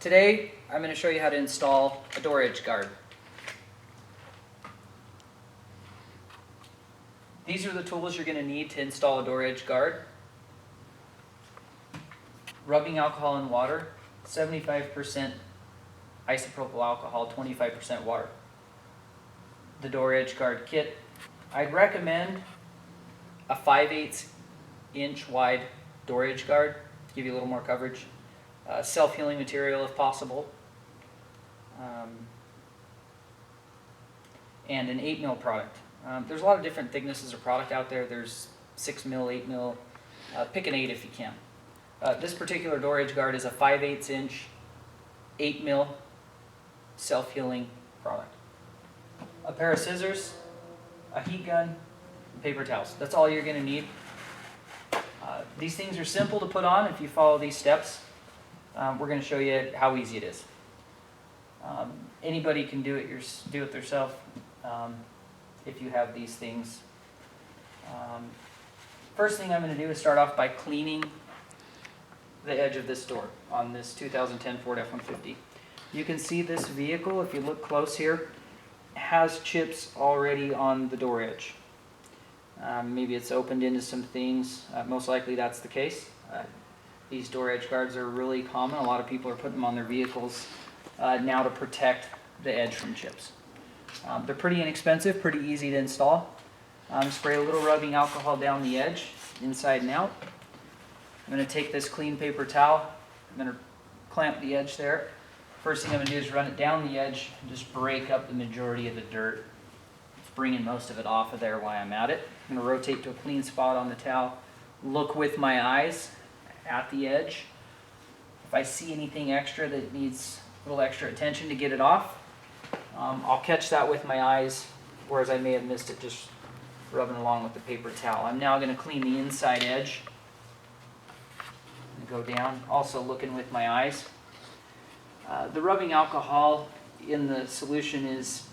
Today, I'm going to show you how to install a door edge guard. These are the tools you're going to need to install a door edge guard. Rubbing alcohol and water, 75% isopropyl alcohol, 25% water. The door edge guard kit. I'd recommend a 5/8 inch wide door edge guard to give you a little more coverage. Self-healing material if possible. And an 8 mil product. There's a lot of different thicknesses of product out there. There's 6 mil, 8 mil. Pick an 8 if you can. This particular door edge guard is a 5/8 inch, 8 mil self-healing product. A pair of scissors, a heat gun, and paper towels. That's all you're going to need. These things are simple to put on if you follow these steps. We're going to show you how easy it is. Anybody can do it themselves if you have these things. First thing I'm going to do is start off by cleaning the edge of this door on this 2010 Ford F-150. You can see this vehicle, if you look close here, has chips already on the door edge. Maybe it's opened into some things. Most likely that's the case. These door edge guards are really common. A lot of people are putting them on their vehicles now to protect the edge from chips. They're pretty inexpensive, pretty easy to install. Spray a little rubbing alcohol down the edge, inside and out. I'm going to take this clean paper towel. I'm going to clamp the edge there. First thing I'm going to do is run it down the edge and just break up the majority of the dirt. It's bringing most of it off of there while I'm at it. I'm going to rotate to a clean spot on the towel. Look with my eyes at the edge. If I see anything extra that needs a little extra attention to get it off, I'll catch that with my eyes, whereas I may have missed it just rubbing along with the paper towel. I'm now going to clean the inside edge. Go down, also looking with my eyes. The rubbing alcohol in the solution is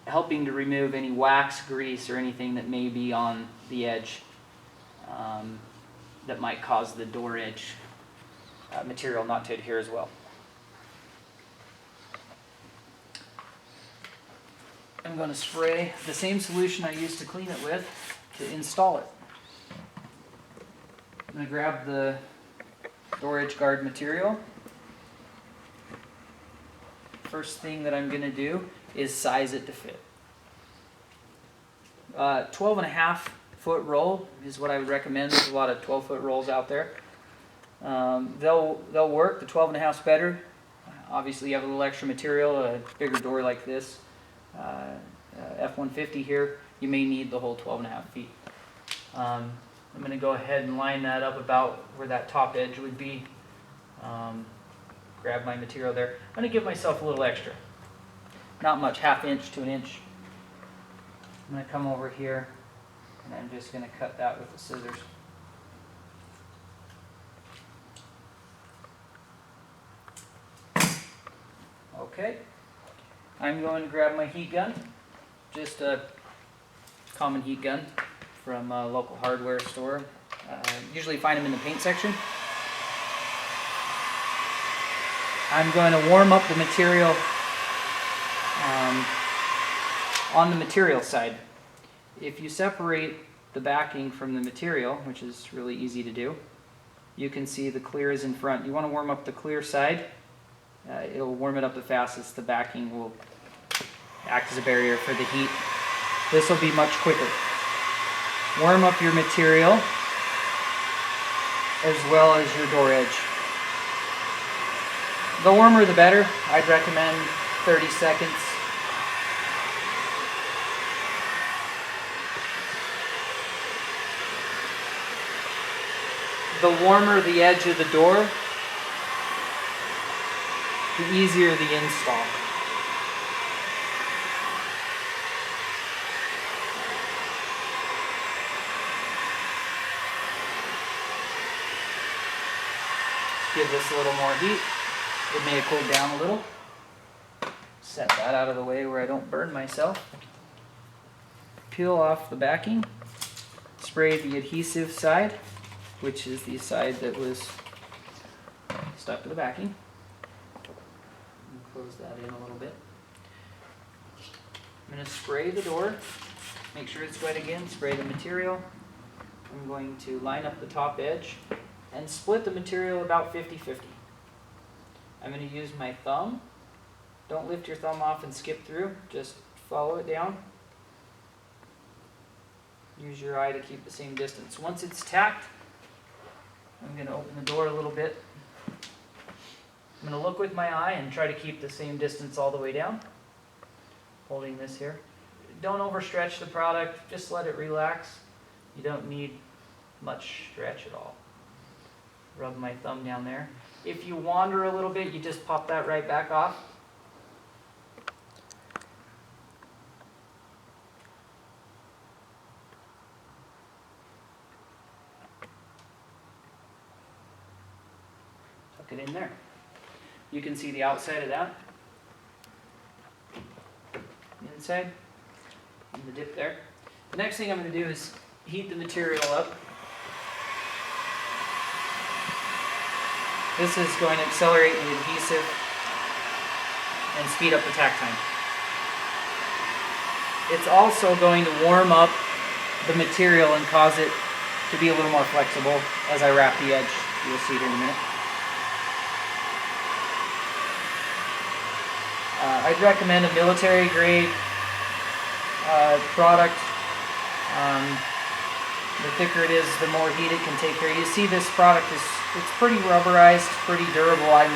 helping to remove any wax, grease, or anything that may be on the edge that might cause the door edge material not to adhere as well. I'm going to spray the same solution I used to clean it with to install it. I'm going to grab the door edge guard material. First thing that I'm going to do is size it to fit. 12.5 foot roll is what I would recommend. There's a lot of 12-foot rolls out there. They'll work. The 12.5 is better. Obviously, you have a little extra material, a bigger door like this. F-150 here, you may need the whole 12.5 feet. I'm going to go ahead and line that up about where that top edge would be. Grab my material there. I'm going to give myself a little extra. Not much, 1/2 inch to 1 inch. I'm going to come over here and I'm just going to cut that with the scissors. Okay. I'm going to grab my heat gun. Just a common heat gun from a local hardware store. Usually find them in the paint section. I'm going to warm up the material on the material side. If you separate the backing from the material, which is really easy to do, you can see the clear is in front. You want to warm up the clear side. It'll warm it up the fastest. The backing will act as a barrier for the heat. This will be much quicker. Warm up your material as well as your door edge. The warmer the better. I'd recommend 30 seconds. The warmer the edge of the door, the easier the install. Give this a little more heat. It may have cooled down a little. Set that out of the way where I don't burn myself. Peel off the backing. Spray the adhesive side, which is the side that was stuck to the backing. And close that in a little bit. I'm going to spray the door. Make sure it's wet again. Spray the material. I'm going to line up the top edge and split the material about 50-50. I'm going to use my thumb. Don't lift your thumb off and skip through. Just follow it down. Use your eye to keep the same distance. Once it's tacked, I'm going to open the door a little bit. I'm going to look with my eye and try to keep the same distance all the way down. Holding this here. Don't overstretch the product, just let it relax. You don't need much stretch at all. Rub my thumb down there. If you wander a little bit, you just pop that right back off. Tuck it in there. You can see the outside of that. The inside. And the dip there. The next thing I'm going to do is heat the material up. This is going to accelerate the adhesive and speed up the tack time. It's also going to warm up the material and cause it to be a little more flexible as I wrap the edge. You'll see here in a minute. I'd recommend a military grade product. The thicker it is, the more heat it can take care. You see this product it's pretty rubberized, pretty durable. I'm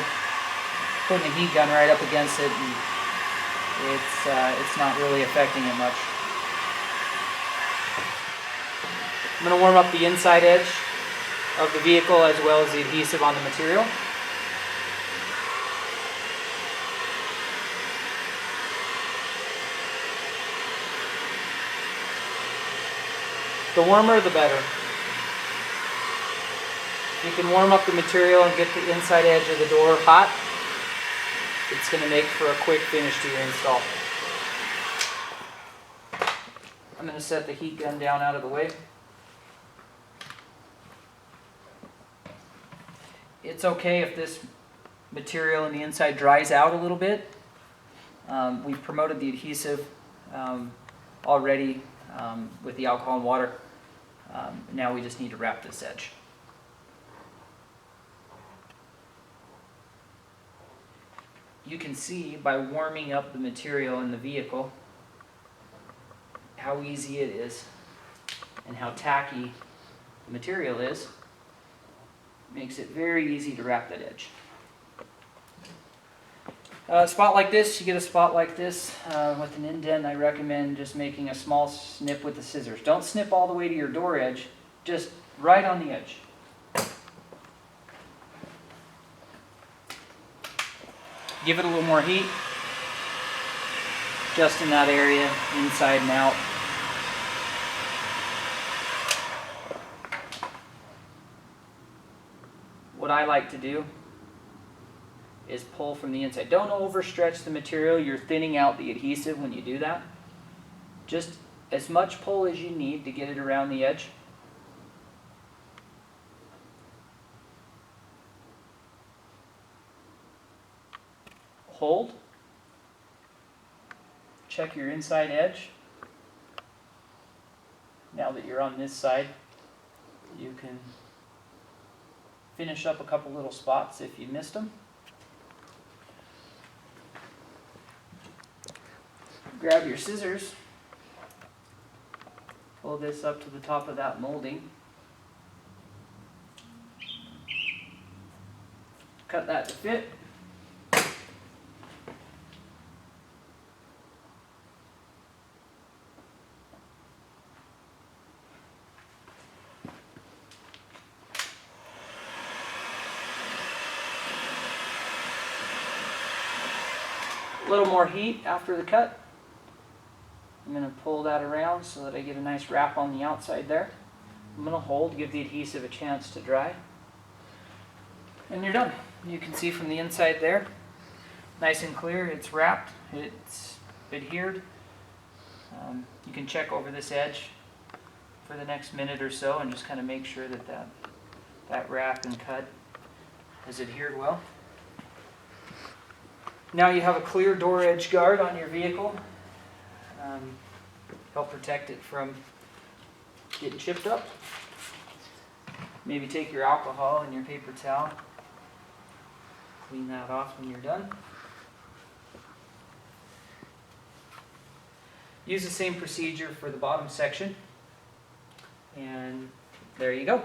putting a heat gun right up against it, and it's not really affecting it much. I'm going to warm up the inside edge of the vehicle as well as the adhesive on the material. The warmer, the better. You can warm up the material and get the inside edge of the door hot. It's going to make for a quick finish to your install. I'm going to set the heat gun down out of the way. It's okay if this material on the inside dries out a little bit. We've promoted the adhesive already with the alcohol and water. Now we just need to wrap this edge. You can see by warming up the material in the vehicle how easy it is and how tacky the material is. Makes it very easy to wrap that edge. A spot like this, you get a spot like this with an indent, I recommend just making a small snip with the scissors. Don't snip all the way to your door edge, just right on the edge. Give it a little more heat, just in that area, inside and out. What I like to do is pull from the inside. Don't overstretch the material. You're thinning out the adhesive when you do that. Just as much pull as you need to get it around the edge. Hold. Check your inside edge. Now that you're on this side, you can finish up a couple little spots if you missed them. Grab your scissors, pull this up to the top of that molding, cut that to fit. A little more heat after the cut. I'm going to pull that around so that I get a nice wrap on the outside there. I'm going to hold, give the adhesive a chance to dry. And you're done. You can see from the inside there, nice and clear, it's wrapped, it's adhered. You can check over this edge for the next minute or so and just kind of make sure that that wrap and cut is adhered well. Now you have a clear door edge guard on your vehicle. Help protect it from getting chipped up. Maybe take your alcohol and your paper towel. Clean that off when you're done. Use the same procedure for the bottom section. And there you go.